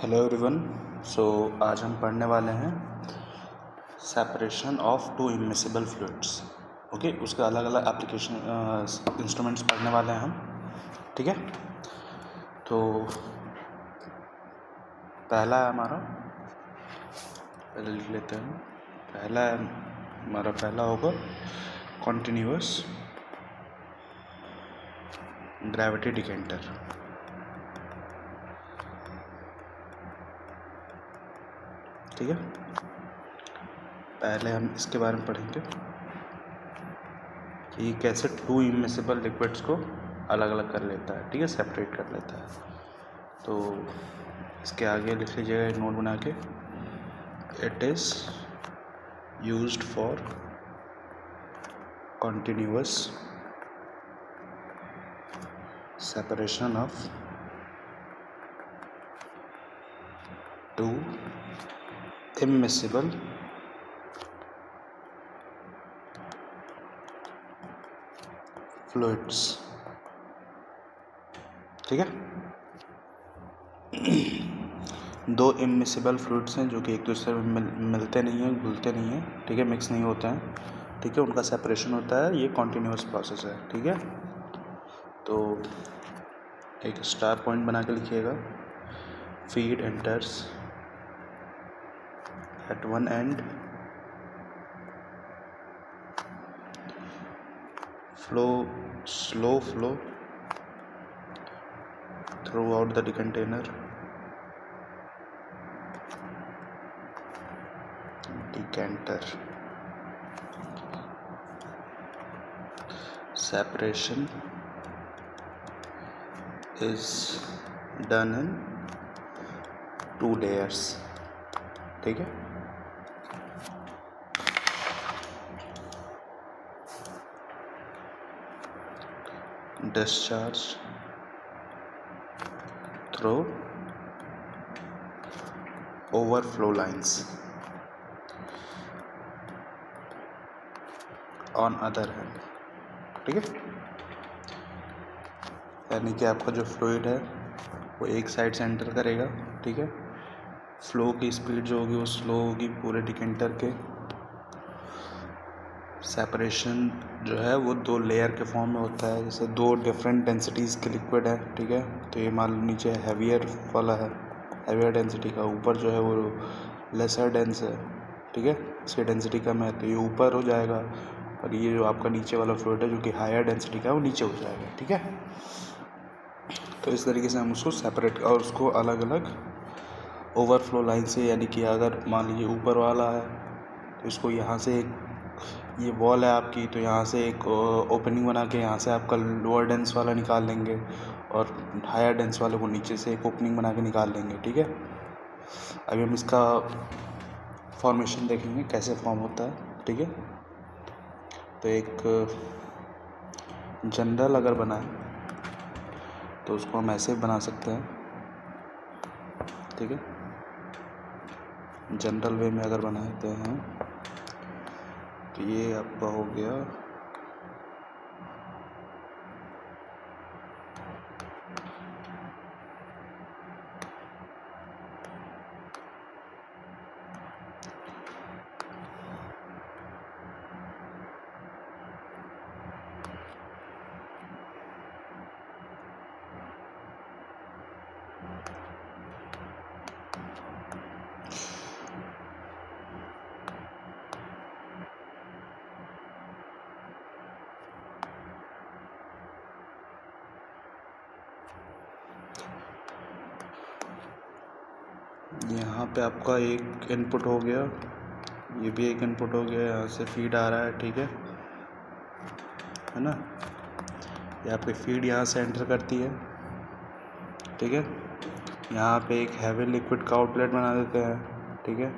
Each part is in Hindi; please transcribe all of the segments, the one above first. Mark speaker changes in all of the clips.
Speaker 1: Hello everyone. सो आज हम पढ़ने वाले हैं separation of to immiscible fluids. Okay, उसके अलग अलग एप्लीकेशन इंस्ट्रूमेंट्स पढ़ने वाले हैं हम। ठीक है, तो पहला है हमारा, पहले लिख लेते हैं। पहला होगा कॉन्टिन्यूअस ग्रेविटी डिकेंटर। ठीक है, पहले हम इसके बारे में पढ़ेंगे कि कैसे टू इमिसिबल लिक्विड्स को अलग अलग कर लेता है। ठीक है, सेपरेट कर लेता है। तो इसके आगे लिख लीजिएगा एक नोट बना के, it is used for continuous separation of two immiscible fluids। ठीक है, दो इमिसिबल फ्लूइड्स हैं जो कि एक दूसरे में मिलते नहीं हैं, घुलते नहीं हैं। ठीक है, मिक्स नहीं होते हैं। ठीक है, उनका सेपरेशन होता है, ये कॉन्टिन्यूअस प्रोसेस है। ठीक है, तो एक स्टार पॉइंट बना के लिखिएगा। Feed enters at one end, slow flow throughout the container, decanter, separation is done in two layers। ठीक है, discharge through overflow lines on other hand। ठीक है, यानी कि आपका जो फ्लूइड है वो एक साइड से एंटर करेगा। ठीक है, फ्लो की स्पीड जो होगी वो स्लो होगी पूरे डिकेंटर के। सेपरेशन जो है वो दो लेयर के फॉर्म में होता है, जैसे दो डिफरेंट डेंसिटीज़ के लिक्विड है। ठीक है, तो ये मान लो नीचे हैवियर वाला है, हैवियर डेंसिटी का, ऊपर जो है वो लेसर डेंस है। ठीक है, इसकी डेंसिटी कम है तो ये ऊपर हो जाएगा, और ये जो आपका नीचे वाला फ्लूइड है जो कि हायर डेंसिटी का है वो नीचे हो जाएगा। ठीक है, तो इस तरीके से हम उसको सेपरेट और उसको अलग अलग ओवरफ्लो लाइन से, यानी कि अगर मान लीजिए ऊपर वाला है तो इसको यहाँ से एक, ये वॉल है आपकी, तो यहाँ से एक ओपनिंग बना के यहाँ से आपका लोअर डेंस वाला निकाल लेंगे, और हायर डेंस वाले को नीचे से एक ओपनिंग बना के निकाल लेंगे। ठीक है, अभी हम इसका फॉर्मेशन देखेंगे कैसे फॉर्म होता है। ठीक है, तो एक जनरल अगर बनाए तो उसको हम ऐसे बना सकते हैं। ठीक है, जनरल वे में अगर बनाते हैं तो ये आपका हो गया यहाँ पे आपका एक इनपुट हो गया, ये भी एक इनपुट हो गया, यहाँ से फीड आ रहा है। ठीक है ना, ये आपकी फीड यहाँ से एंटर करती है। ठीक है, यहाँ पे एक हैवी लिक्विड का आउटलेट बना देते हैं। ठीक है,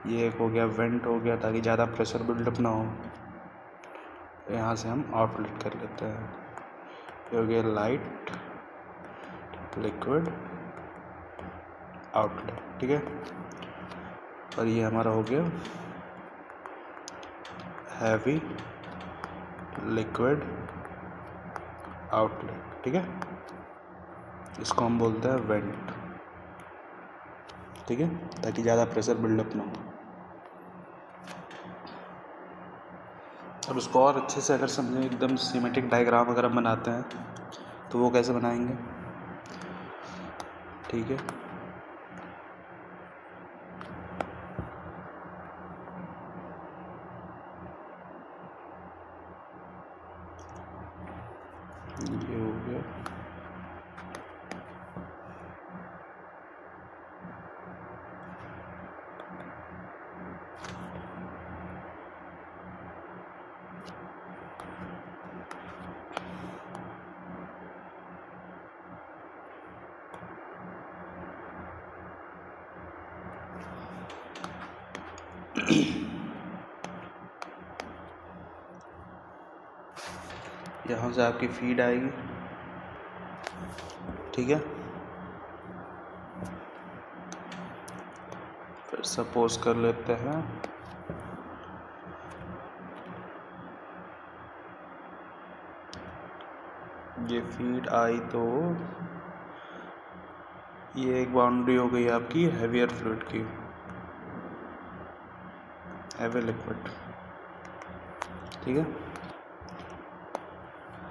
Speaker 1: ये एक हो गया वेंट हो गया ताकि ज़्यादा प्रेशर बिल्डअप ना हो, यहाँ से हम आउटलेट कर लेते हैं। ये हो गया लाइट लिक्विड आउटलेट। ठीक है, और ये हमारा हो गया हैवी लिक्विड आउटलेट। ठीक है, इसको हम बोलते हैं वेंट। ठीक है, ताकि ज़्यादा प्रेशर बिल्डअप ना हो। अब उसको और अच्छे से अगर समझें, एकदम सीमेटिक डायग्राम अगर हम बनाते हैं तो वो कैसे बनाएंगे, ठीक है। ये हो गया, यहाँ से आपकी फीड आएगी, ठीक है। फिर सपोज कर लेते हैं ये फीड आई, तो ये एक बाउंड्री हो गई आपकी हैवियर फ्लूइड की, हैवी लिक्विड, ठीक है।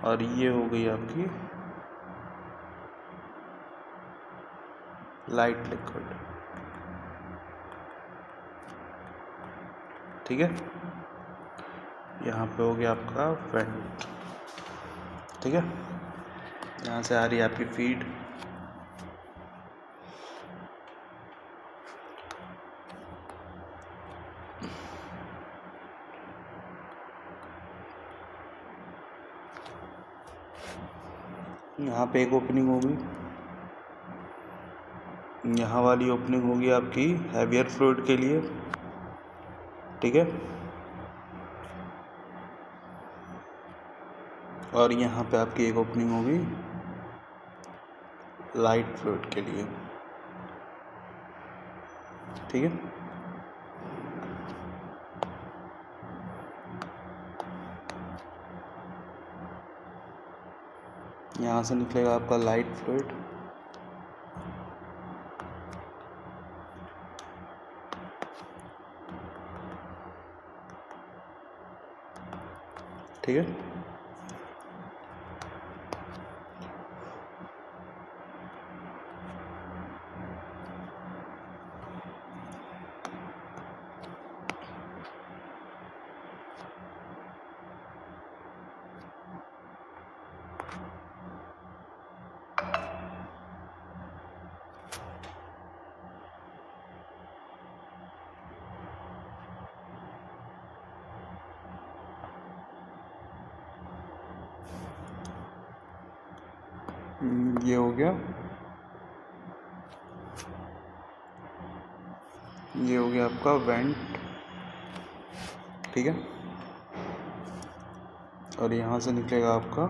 Speaker 1: और ये हो गई आपकी लाइट लिक्विड, ठीक है। यहाँ पे हो गया आपका वेंट, ठीक है। यहाँ से आ रही है आपकी फीड, यहाँ पे एक ओपनिंग होगी, यहाँ वाली ओपनिंग होगी आपकी हैवियर फ्लूइड के लिए, ठीक है। और यहाँ पे आपकी एक ओपनिंग होगी लाइट फ्लूइड के लिए, ठीक है। यहाँ से निकलेगा आपका लाइट फ्लूइड, ठीक है। ये हो गया, ये हो गया आपका वेंट, ठीक है। और यहाँ से निकलेगा आपका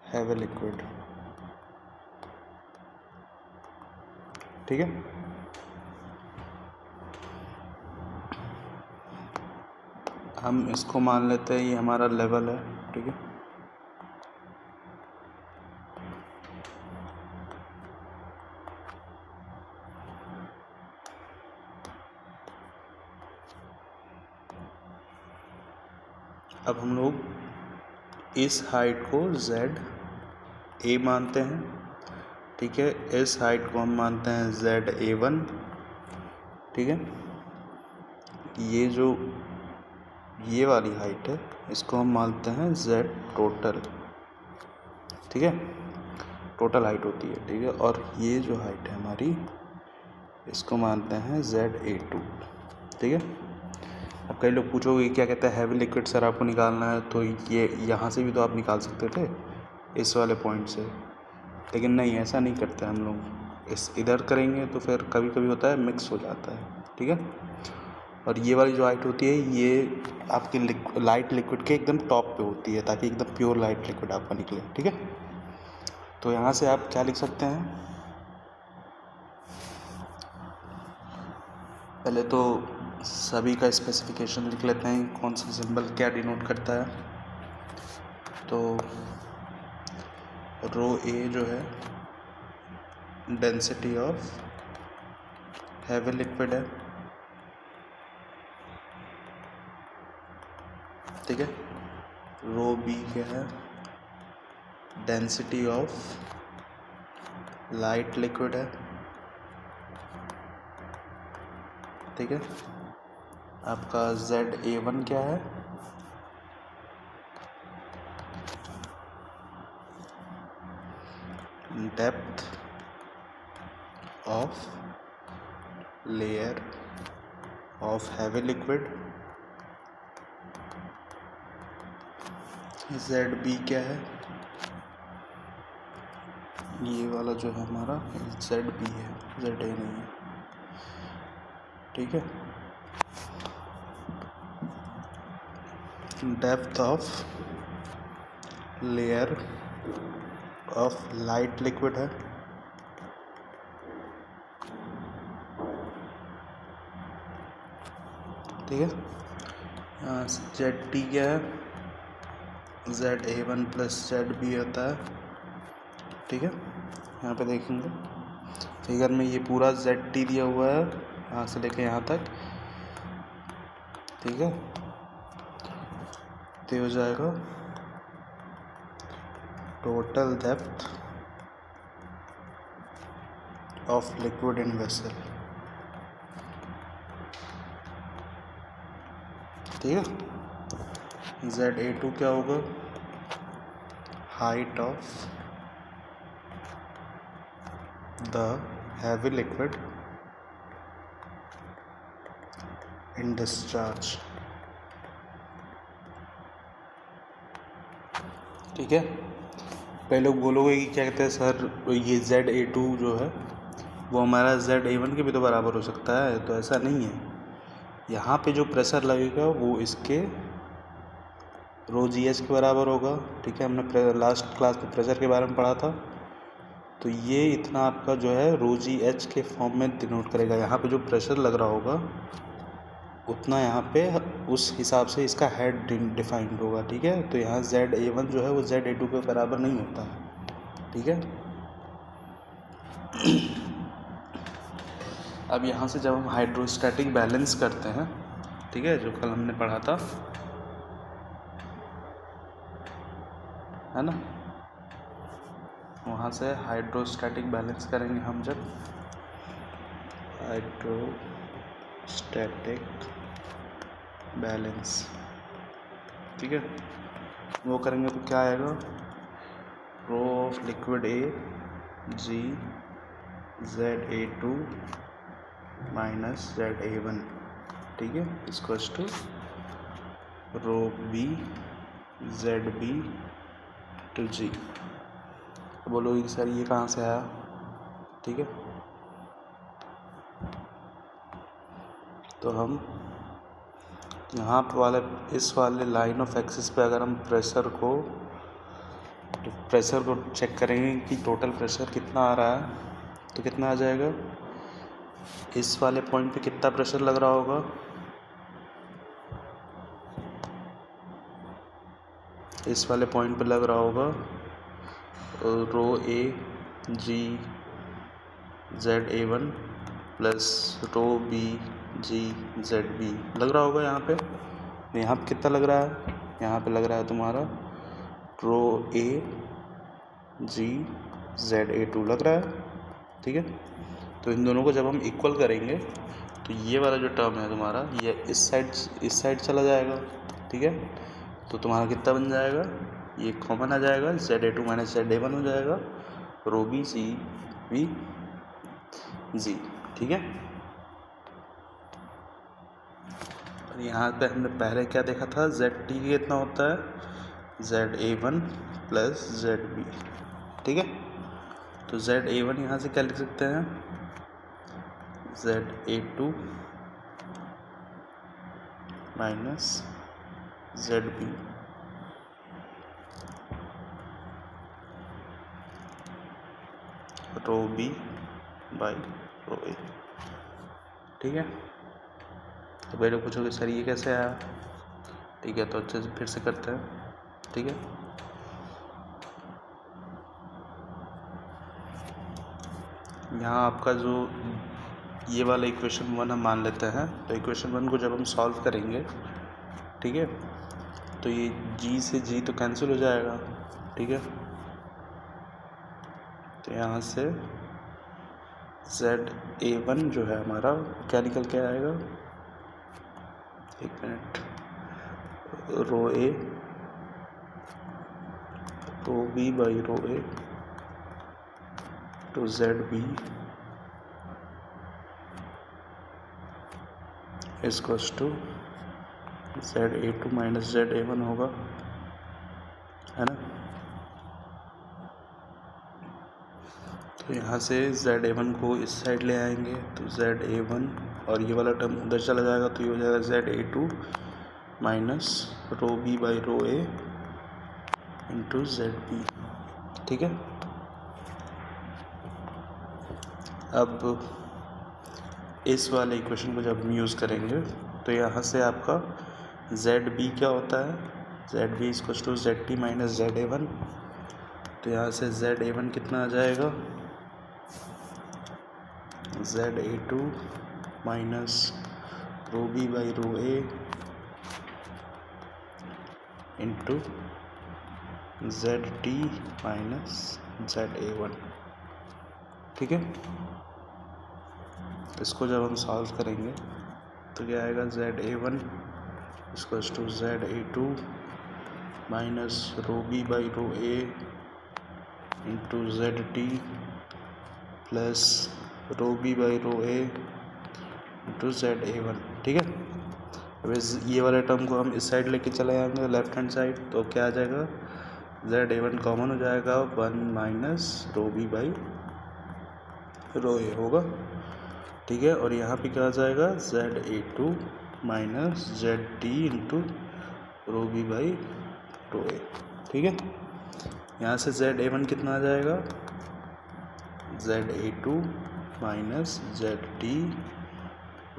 Speaker 1: हैवी लिक्विड, ठीक है। हम इसको मान लेते हैं ये हमारा लेवल है, ठीक है। अब हम लोग इस हाइट को ZA मानते हैं, ठीक है। इस हाइट को हम मानते हैं ZA1, ठीक है। ये वाली हाइट है, इसको हम मानते हैं Z टोटल, ठीक है। टोटल हाइट होती है, ठीक है। और ये जो हाइट है हमारी, इसको मानते हैं ZA2, ठीक है। अब कई लोग पूछोगे क्या कहते हैं हैवी लिक्विड सर आपको निकालना है, तो ये यहाँ से भी तो आप निकाल सकते थे इस वाले पॉइंट से, लेकिन नहीं, ऐसा नहीं करते हम लोग। इधर करेंगे तो फिर कभी कभी होता है मिक्स हो जाता है, ठीक है। और ये वाली जो हाइट होती है ये आपकी लाइट लिक्विड के एकदम टॉप पे होती है, ताकि एकदम प्योर लाइट लिक्विड आपका निकले, ठीक है। तो यहाँ से आप क्या लिख सकते हैं, पहले तो सभी का स्पेसिफिकेशन लिख लेते हैं, कौन सा सिंबल क्या डिनोट करता है। तो रो ए जो है डेंसिटी ऑफ हैवी लिक्विड है, ठीक है। रो बी क्या है, डेंसिटी ऑफ लाइट लिक्विड है, ठीक है। आपका ZA1 क्या है, depth of layer of heavy liquid. ZB क्या है, ये वाला जो है हमारा ZB है, ZA नहीं है, ठीक है। Depth of layer of light liquid है, ठीक है। ZT क्या है, ZA1 प्लस ZB होता है, ठीक है। यहाँ पे देखेंगे फिगर में ये पूरा ZT दिया हुआ है यहाँ से लेके यहाँ तक, ठीक है। तो हो जाएगा total depth of liquid in vessel, ठीक है। ZA2 क्या होगा, height of the heavy liquid in discharge, ठीक है। कई लोग बोलोगे कि क्या कहते हैं सर ये ZA2 जो है वो हमारा ZA1 के भी तो बराबर हो सकता है, तो ऐसा नहीं है। यहाँ पे जो प्रेशर लगेगा वो इसके रो GH के बराबर होगा, ठीक है। हमने लास्ट क्लास में प्रेशर के बारे में पढ़ा था, तो ये इतना आपका जो है रो GH के फॉर्म में डिनोट करेगा। यहाँ पे जो प्रेशर लग रहा होगा उतना यहाँ पे उस हिसाब से इसका हेड डिफाइंड होगा, ठीक है। तो यहाँ ZA1 जो है वो ZA2 के बराबर नहीं होता है, ठीक है। अब यहाँ से जब हम हाइड्रोस्टैटिक बैलेंस करते हैं, ठीक है, जो कल हमने पढ़ा था, है ना, वहाँ से हाइड्रोस्टैटिक बैलेंस करेंगे हम जब हाइड्रोस्टैटिक बैलेंस, ठीक है, वो करेंगे तो क्या आएगा, rho of liquid A G ZA2 minus ZA1, ठीक है, इसको to rho B ZB to G। बोलोगे कि सर ये कहाँ से आया, ठीक है। तो हम यहाँ वाले इस वाले लाइन ऑफ एक्सिस पे अगर हम प्रेशर को चेक करेंगे कि टोटल प्रेशर कितना आ रहा है, तो कितना आ जाएगा, इस वाले पॉइंट पे कितना प्रेशर लग रहा होगा, इस वाले पॉइंट पे लग रहा होगा रो A G ZA1 plus row B G ZB लग रहा होगा यहाँ पे। यहाँ पे कितना लग रहा है, यहाँ पे लग रहा है तुम्हारा रो A G ZA2 लग रहा है, ठीक है। तो इन दोनों को जब हम इक्वल करेंगे तो ये वाला जो टर्म है तुम्हारा ये इस साइड चला जाएगा, ठीक है। तो तुम्हारा कितना बन जाएगा, ये कॉमन आ जाएगा, ZA2 माइनस ZA1 हो जाएगा, रो B C V G, ठीक है। और यहाँ पे हमने पहले क्या देखा था, ZT कितना होता है, ZA1 प्लस ZB, ठीक है। तो ZA1 यहाँ से क्या लिख सकते हैं, ZA2 minus ZB, rho B by rho A, ठीक है। तो भाई लोग पूछोगे सर ये कैसे आया, ठीक है। तो अच्छे से फिर से करते हैं, ठीक है। यहाँ आपका जो ये वाला इक्वेशन 1 हम मान लेते हैं, तो इक्वेशन 1 को जब हम सॉल्व करेंगे, ठीक है, तो ये g से g तो कैंसिल हो जाएगा, ठीक है। तो यहाँ से ZA1 जो है हमारा क्या निकल के आएगा, एक minute, rho A rho B by rho A to ZB equals to ZA2 minus ZA1 होगा, है ना। तो यहाँ से ZA1 को इस साइड ले आएंगे तो ZA1 और ये वाला टर्म उधर चला जाएगा, तो ये हो जाएगा ZA2 minus rho B by rho A into ZB, ठीक है। अब इस वाले इक्वेशन को जब हम यूज़ करेंगे तो यहाँ से आपका ZB क्या होता है, ZB equals to ZT minus ZA1। तो यहाँ से ZA1 कितना आ जाएगा, ZA2 minus rho B by rho A into ZT minus ZA1, ठीक है। इसको जब हम सॉल्व करेंगे तो क्या आएगा, ZA1 equals to ZA2 minus rho B by rho A into ZT plus rho B by rho A into ZA1, ठीक है। अब ये वाले टर्म को हम इस साइड लेके चले जाएंगे लेफ्ट हैंड साइड, तो क्या आ जाएगा, ZA1 कॉमन हो जाएगा, 1 minus rho B by rho A होगा, ठीक है। और यहाँ पे क्या आ जाएगा, ZA2 minus ZT into rho B by rho A, ठीक है। यहाँ से ZA1 कितना आ जाएगा, ZA2 minus ZT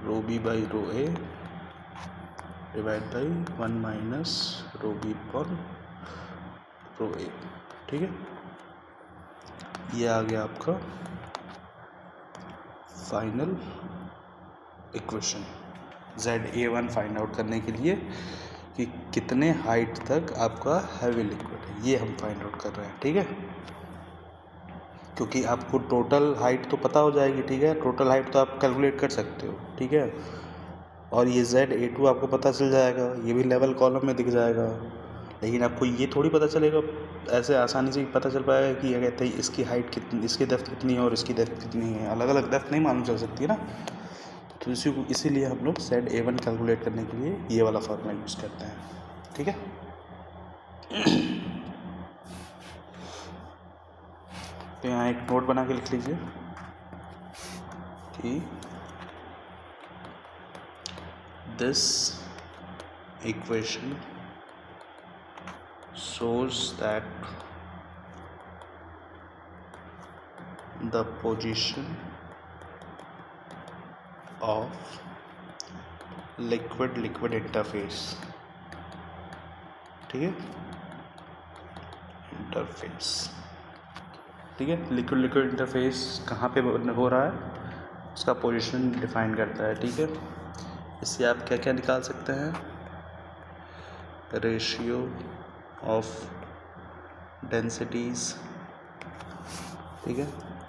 Speaker 1: rho B by rho A divide by 1 minus rho B upon rho A, ठीक है। ये आ गया आपका final equation ZA1 find out करने के लिए कि कितने हाइट तक आपका हैवी लिक्विड है, ये हम फाइंड आउट कर रहे हैं, ठीक है। क्योंकि आपको टोटल हाइट तो पता हो जाएगी, ठीक है, टोटल हाइट तो आप कैलकुलेट कर सकते हो, ठीक है। और ये ZA2 आपको पता चल जाएगा, ये भी लेवल कॉलम में दिख जाएगा, लेकिन आपको ये थोड़ी पता चलेगा, ऐसे आसानी से पता चल पाएगा कि ये कहते हैं इसकी हाइट कितनी, इसकी डेप्थ कितनी है और इसकी डेप्थ कितनी है, अलग अलग डेप्थ नहीं मालूम चल सकती है ना। तो इसीलिए हम लोग ZA1 कैलकुलेट करने के लिए ये वाला फॉर्मूला यूज़ करते हैं, ठीक है। तो यहाँ एक नोट बना के लिख लीजिए कि this equation shows that the position of liquid interface, ठीक है, इंटरफेस, ठीक है। लिक्विड इंटरफेस कहाँ पे हो रहा है, उसका पोजीशन डिफाइन करता है, ठीक है। इससे आप क्या क्या निकाल सकते हैं, रेशियो ऑफ डेंसिटीज़, ठीक है।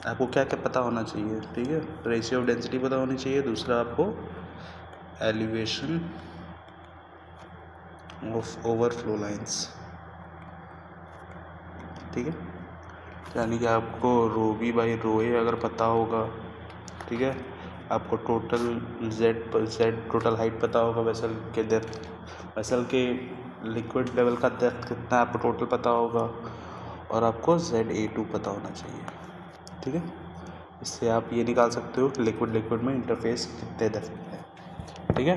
Speaker 1: आपको क्या क्या पता होना चाहिए, ठीक है, रेशियो ऑफ डेंसिटी पता होनी चाहिए। दूसरा आपको एलिवेशन ऑफ ओवरफ्लो लाइंस, ठीक है, यानी कि आपको रो बी बाई रो ए अगर पता होगा, ठीक है, आपको टोटल टोटल हाइट पता होगा, वेसल के डेप्थ, वेसल के लिक्विड लेवल का डेप्थ कितना है आपको टोटल पता होगा, और आपको ZA2 पता होना चाहिए, ठीक है। इससे आप ये निकाल सकते हो कि लिक्विड में इंटरफेस कितने डेप्थ में है, ठीक है।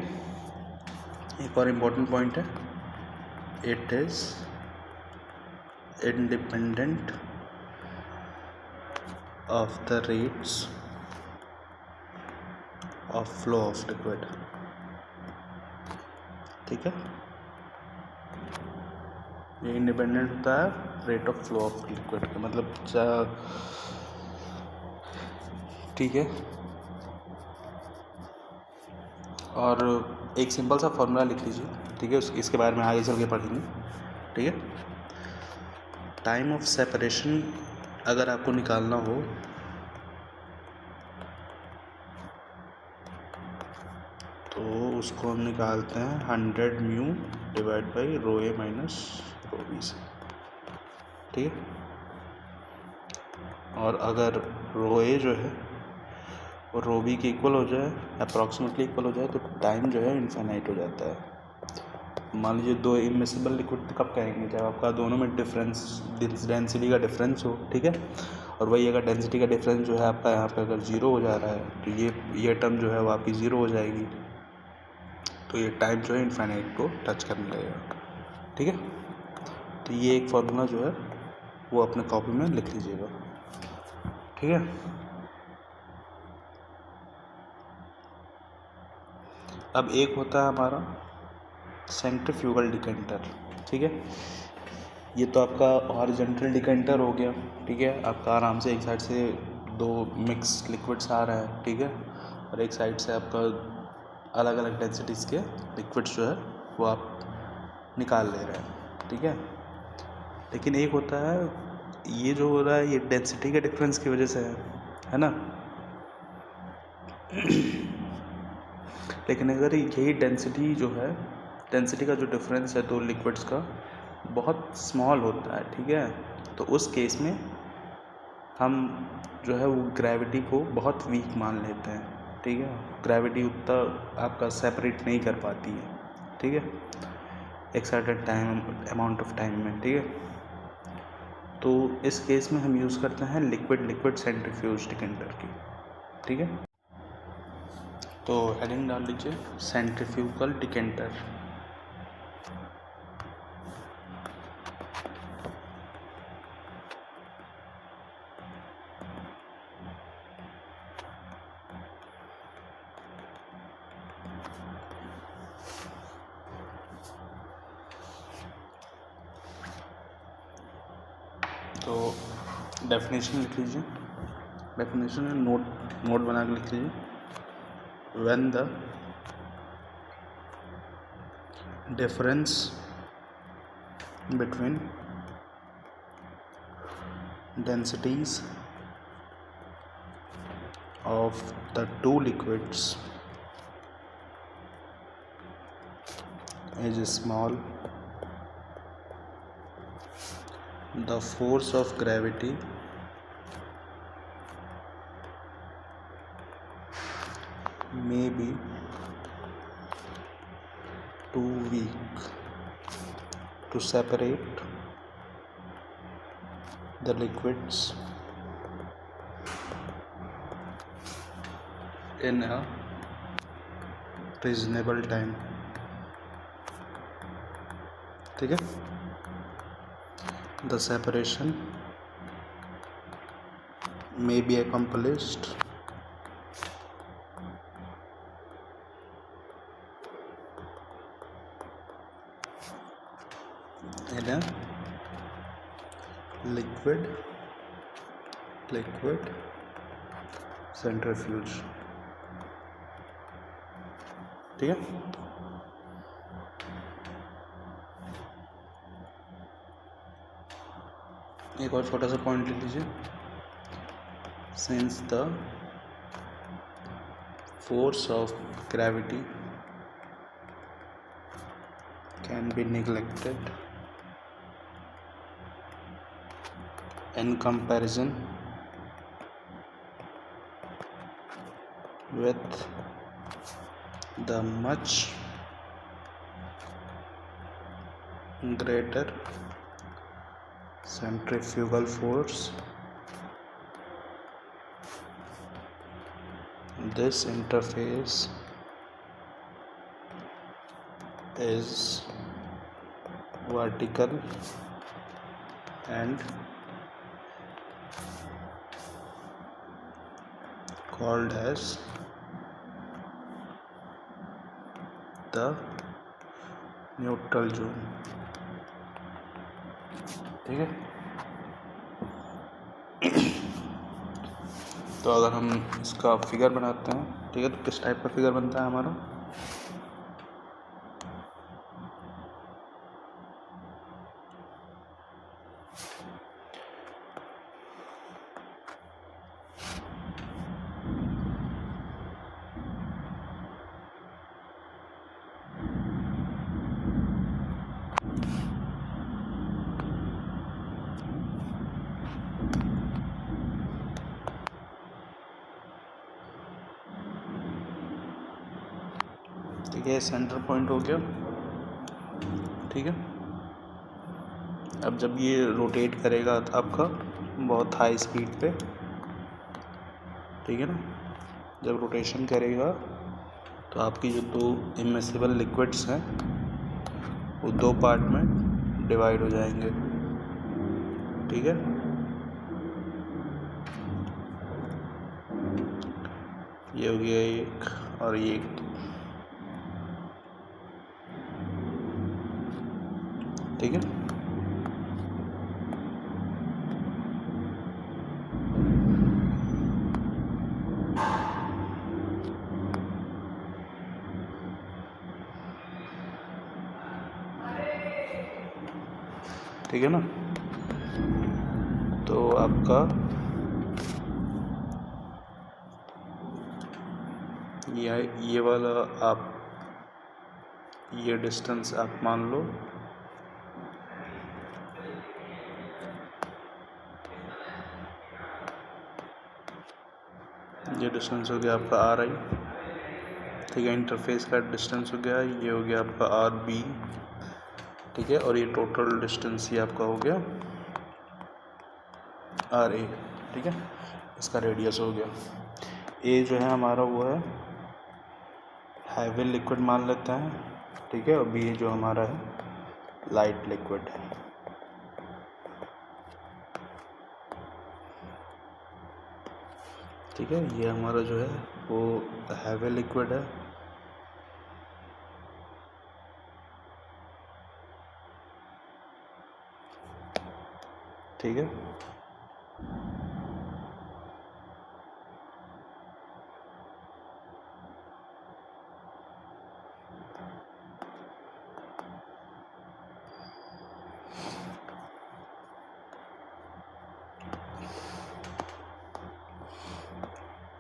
Speaker 1: एक और इम्पोर्टेंट पॉइंट है, it is independent of the rates of flow of liquid, ठीक है। ये इंडिपेंडेंट होता है rate of flow of liquid का, मतलब ठीक है। और एक सिंपल सा फॉर्मूला लिख लीजिए, ठीक है, इसके बारे में आगे चल के पढ़ेंगे, ठीक है। टाइम ऑफ सेपरेशन अगर आपको निकालना हो तो उसको हम निकालते हैं 100 mu divide by rho A minus rho B से, ठीक है। और अगर रो ए जो है वो रो बी के इक्वल हो जाए, अप्रॉक्सीमेटली इक्वल हो जाए, तो टाइम जो है इनफाइनाइट हो जाता है। मान लीजिए दो इमिसिबल लिक्विड कब कहेंगे, जब आपका दोनों में डिफरेंस डेंसिटी का डिफरेंस हो, ठीक है। और वही अगर डेंसिटी का डिफरेंस जो है आपका यहाँ पे अगर ज़ीरो हो जा रहा है तो ये टर्म जो है वो आपकी ज़ीरो हो जाएगी, तो ये टाइम जो है इनफाइनाइट को टच करने लगेगा, ठीक है। तो ये एक फार्मूला जो है वो अपने कॉपी में लिख लीजिएगा, ठीक है। अब एक होता है हमारा सेंट्रीफ्यूगल डिकेंटर, ठीक है। ये तो आपका हॉरिजॉन्टल डिकेंटर हो गया, ठीक है। आपका आराम से एक साइड से दो मिक्स लिक्विड्स आ रहा है, ठीक है, और एक साइड से आपका अलग अलग डेंसिटीज़ के लिक्विड्स जो है वो आप निकाल ले रहे हैं, ठीक है। लेकिन एक होता है, ये जो हो रहा है ये डेंसिटी के डिफरेंस की वजह से है ना। लेकिन अगर यही डेंसिटी जो है, डेंसिटी का जो डिफरेंस है दो लिक्विड्स का बहुत स्मॉल होता है, ठीक है, तो उस केस में हम जो है वो ग्रेविटी को बहुत वीक मान लेते हैं, ठीक है। ग्रेविटी उतना आपका सेपरेट नहीं कर पाती है, ठीक है, एक certain time amount of time में, ठीक है। तो इस केस में हम यूज़ करते हैं लिक्विड सेंट्रीफ्यूज डिकेंटर की, ठीक है। तो हेडिंग डाल लीजिए सेंट्रीफ्यूगल डिकेंटर। तो डेफिनेशन लिख लीजिए, डेफिनेशन में नोट बना के लिख लीजिए। When the difference between densities of the two liquids is small, the force of gravity may be too weak to separate the liquids in a reasonable time, ठीक है। The separation may be accomplished in a liquid centrifuge, ठीक है। एक और छोटा सा पॉइंट लिख लीजिए, since the force of gravity can be neglected in comparison with the much greater centrifugal force, this interface is vertical and called as the neutral zone, ठीक है। तो अगर हम इसका फिगर बनाते हैं, ठीक है, तो किस टाइप का फिगर बनता है हमारा? ठीक है, सेंटर पॉइंट हो गया। ठीक है, अब जब ये रोटेट करेगा तो आपका बहुत हाई स्पीड पे, ठीक है ना, जब रोटेशन करेगा तो आपकी जो दो इमिसिबल लिक्विड्स हैं वो दो पार्ट में डिवाइड हो जाएंगे। ठीक है, ये हो गया एक और ये एक। ठीक है, ठीक है ना, तो आपका ये वाला आप ये डिस्टेंस आप मान लो ये डिस्टेंस हो गया आपका आर आई। ठीक है, इंटरफेस का डिस्टेंस हो गया, ये हो गया आपका आर बी। ठीक है, और ये टोटल डिस्टेंस ही आपका हो गया आर ए। ठीक है, इसका रेडियस हो गया। ए जो है हमारा वो है हैवी लिक्विड मान लेते हैं। ठीक है, और बी जो हमारा है लाइट लिक्विड है। ठीक है, ये हमारा जो है वो हैवी लिक्विड है। ठीक है,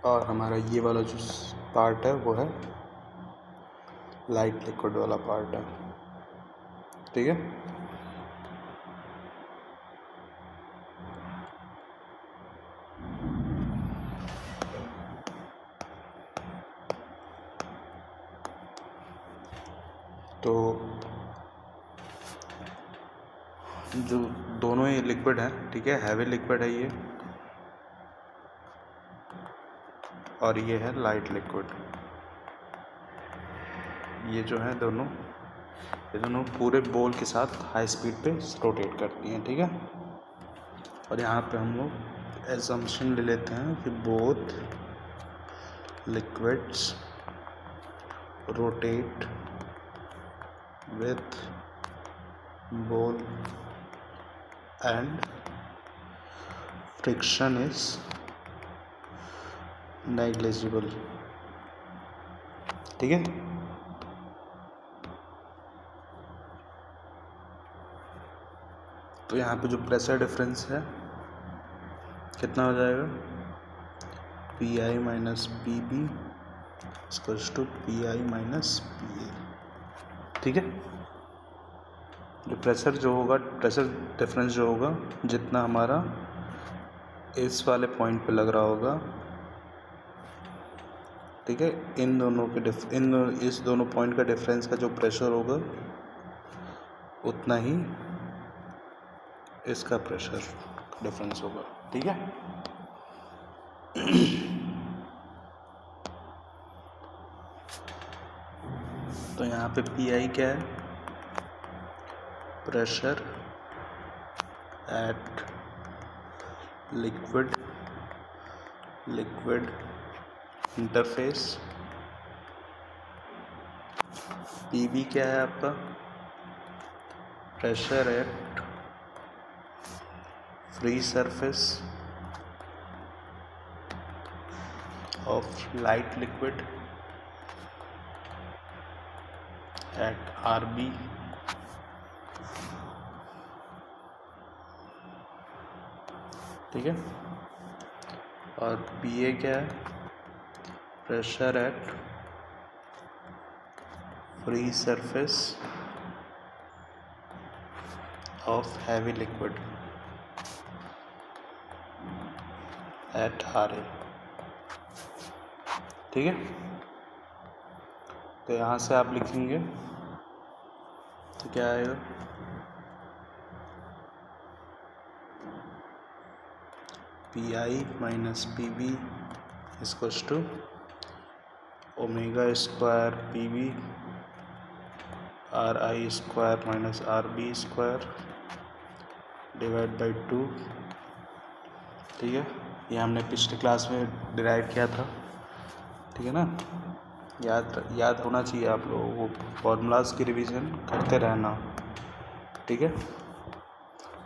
Speaker 1: और हमारा ये वाला जो पार्ट है वो है लाइट लिक्विड वाला पार्ट है। ठीक है, तो जो दोनों ही लिक्विड हैं, ठीक है, हैवी लिक्विड है ये और ये है लाइट लिक्विड। ये जो है ये दोनों पूरे बॉल के साथ हाई स्पीड पे रोटेट करती हैं। ठीक है, और यहाँ पे हम लोग एजम्पशन ले लेते हैं कि both liquids rotate with ball and friction is negligible। ठीक है, तो यहाँ पे जो प्रेशर डिफरेंस है कितना हो जाएगा, P I minus P B equals to P I minus P A. ठीक है, जो प्रेशर डिफरेंस जो होगा जितना हमारा इस वाले पॉइंट पे लग रहा होगा, ठीक है, इस दोनों पॉइंट का डिफरेंस का जो प्रेशर होगा उतना ही इसका प्रेशर डिफरेंस होगा। ठीक है, तो यहाँ पे पी आई क्या है, pressure at liquid interface. P B क्या है आपका, pressure at free surface of light liquid at RB ठीक है, और PA क्या है, pressure at free surface of heavy liquid at RA। ठीक है, तो यहाँ से आप लिखेंगे तो क्या आएगा, PI minus PB equals to omega square PB RI square minus RB square divide by 2। ठीक है, ये हमने पिछले क्लास में डिराइव किया था। ठीक है ना, याद होना चाहिए आप लोगों को, फॉर्मूलाज की रिवीजन करते रहना। ठीक है,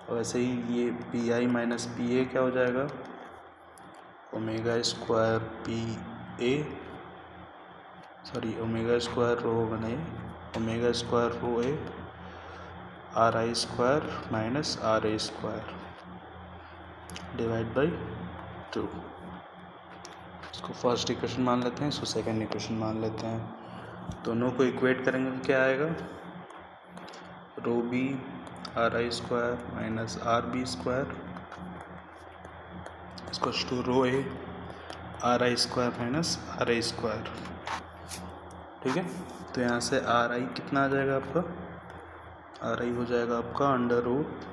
Speaker 1: और वैसे ही ये PI माइनस PA क्या हो जाएगा, omega square omega square rho बने omega square rho A RI square minus RA square divide by 2। इसको फर्स्ट इक्वेशन मान लेते हैं, इसको सेकंड इक्वेशन मान लेते हैं। दोनों को इक्वेट करेंगे तो क्या आएगा, rho B RI square minus RB square इसको to rho A RI square minus RA square. ठीक है, तो यहाँ से RI कितना आ जाएगा आपका, RI हो जाएगा आपका under root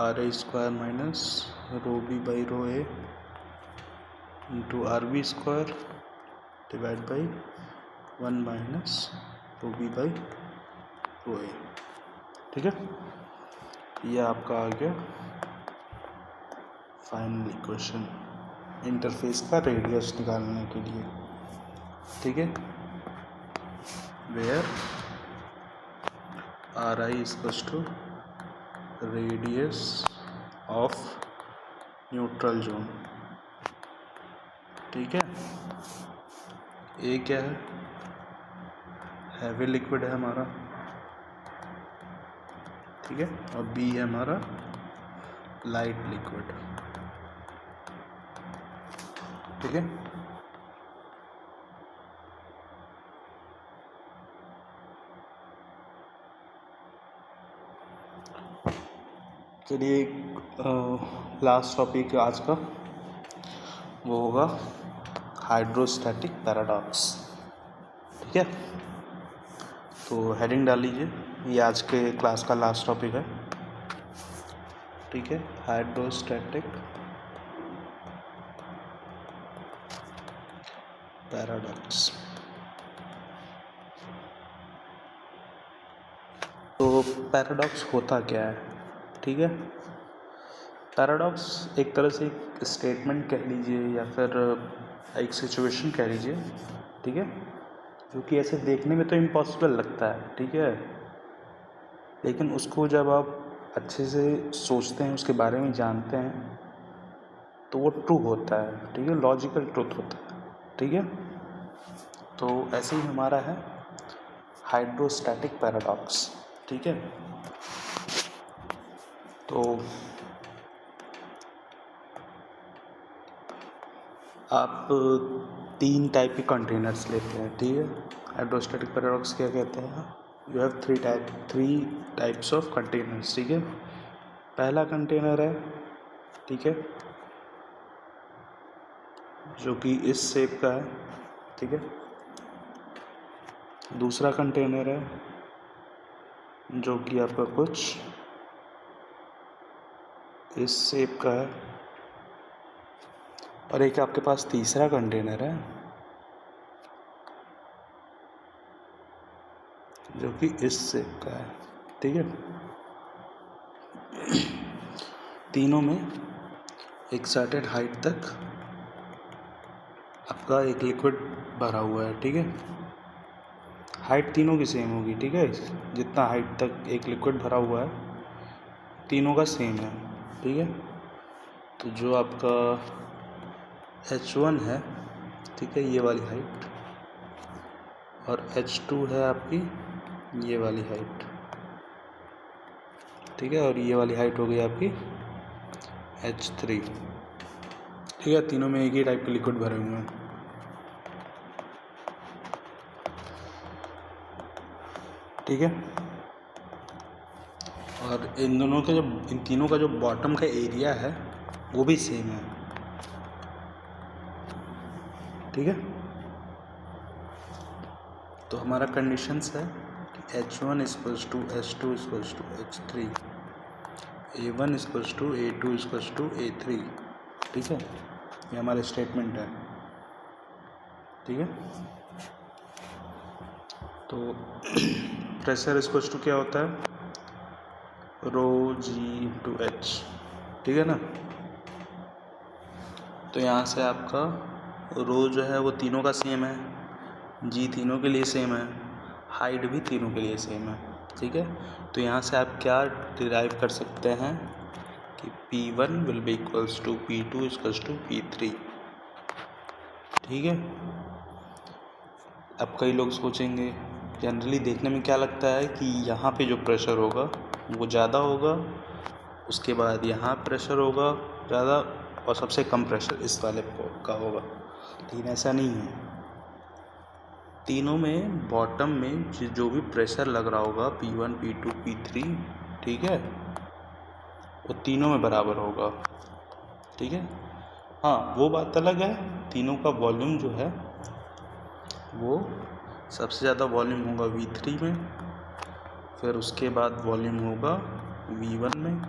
Speaker 1: RA square minus rho B by rho A into RB square divide by 1 minus rho B by rho A। ठीक है, ये आपका आ गया फाइनल इक्वेशन इंटरफेस का रेडियस निकालने के लिए। ठीक है, where RI equals to radius of neutral zone. ठीक है, ए क्या है, हैवी लिक्विड है हमारा। ठीक है, और बी है हमारा लाइट लिक्विड। ठीक है, चलिए लास्ट टॉपिक आज का वो होगा हाइड्रोस्टैटिक पैराडॉक्स। ठीक है, तो हेडिंग डाल लीजिए, ये आज के क्लास का लास्ट टॉपिक है। ठीक है, हाइड्रोस्टैटिक पैराडॉक्स। तो पैराडॉक्स होता क्या है। ठीक है, पैराडॉक्स एक तरह से एक स्टेटमेंट कह लीजिए या फिर एक सिचुएशन कह लीजिए। ठीक है, जो कि ऐसे देखने में तो इम्पॉसिबल लगता है। ठीक है, लेकिन उसको जब आप अच्छे से सोचते हैं, उसके बारे में जानते हैं, तो वो ट्रू होता है। ठीक है, लॉजिकल ट्रूथ होता है। ठीक है, तो ऐसे ही हमारा है हाइड्रोस्टैटिक पैराडॉक्स। ठीक है, तो आप 3 टाइप के कंटेनर्स लेते हैं। ठीक है, हाइड्रोस्टैटिक पैराडॉक्स क्या कहते हैं, you have 3 types of containers. ठीक है, पहला कंटेनर है, ठीक है, जो कि इस शेप का है। ठीक है, दूसरा कंटेनर है जो कि आपका कुछ इस शेप का है, और एक आपके पास तीसरा कंटेनर है जो कि इस शेप का है। ठीक है, तीनों में एक सर्टेन हाइट तक आपका एक लिक्विड भरा हुआ है। ठीक है, हाइट तीनों की सेम होगी। ठीक है, जितना हाइट तक एक लिक्विड भरा हुआ है तीनों का सेम है। ठीक है, तो जो आपका H1 है ठीक है, ये वाली हाइट, और H2 है आपकी ये वाली हाइट, ठीक है, और ये वाली हाइट हो गई आपकी H3, ठीक है। तीनों में एक ही टाइप के लिक्विड भरे हुए हैं, ठीक है। और इन तीनों का जो बॉटम का एरिया है वो भी सेम है, ठीक है। तो हमारा कंडीशंस है कि H1 equals to H2 equals to H3, A1 equals to A2 equals to A3, ठीक है। ये हमारा स्टेटमेंट है, ठीक है। तो प्रेशर इक्वल्स टू क्या होता है, रो जी इंटू एच, ठीक है ना। तो यहाँ से आपका रो जो है वो तीनों का सेम है, जी तीनों के लिए सेम है, हाइट भी तीनों के लिए सेम है, ठीक है। तो यहाँ से आप क्या डिराइव कर सकते हैं कि P1 will be equals to P2 equals to P3, ठीक है। अब कई लोग सोचेंगे, जनरली देखने में क्या लगता है कि यहाँ पे जो प्रेशर होगा वो ज़्यादा होगा, उसके बाद यहाँ प्रेशर होगा ज़्यादा, और सबसे कम प्रेशर इस वाले का होगा, लेकिन ऐसा नहीं है। तीनों में बॉटम में जो भी प्रेशर लग रहा होगा P1 P2 P3, ठीक है, वो तीनों में बराबर होगा, ठीक है। हाँ, वो बात अलग है, तीनों का वॉल्यूम जो है वो सबसे ज़्यादा वॉल्यूम होगा V3 में, फिर उसके बाद वॉल्यूम होगा V1 में,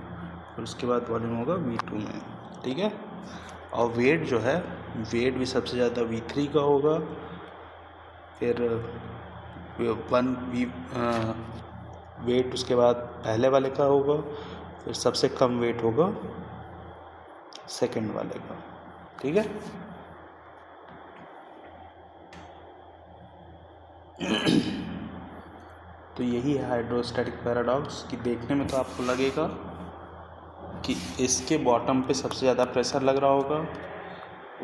Speaker 1: फिर उसके बाद वॉल्यूम होगा V2 में, ठीक है। और वेट जो है, वेट भी सबसे ज़्यादा V3 का होगा, फिर वेट उसके बाद पहले वाले का होगा, फिर सबसे कम वेट होगा सेकंड वाले का, ठीक है। तो यही है हाइड्रोस्टैटिक पैराडॉक्स, कि देखने में तो आपको लगेगा कि इसके बॉटम पे सबसे ज़्यादा प्रेशर लग रहा होगा,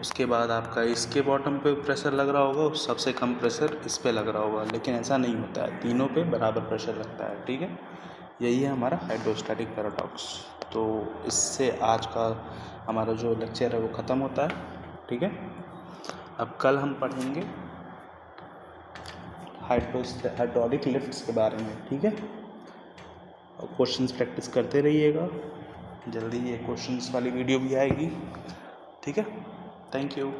Speaker 1: उसके बाद आपका इसके बॉटम पे प्रेशर लग रहा होगा, सबसे कम प्रेशर इस पे लग रहा होगा, लेकिन ऐसा नहीं होता है, तीनों पे बराबर प्रेशर लगता है, ठीक है। यही है हमारा हाइड्रोस्टैटिक पैराडॉक्स। तो इससे आज का हमारा जो लेक्चर है वो ख़त्म होता है, ठीक है। अब कल हम पढ़ेंगे हाइड्रोलिक लिफ्ट्स के बारे में, ठीक है। और क्वेश्चंस प्रैक्टिस करते रहिएगा, जल्दी ये क्वेश्चंस वाली वीडियो भी आएगी, ठीक है। Thank you.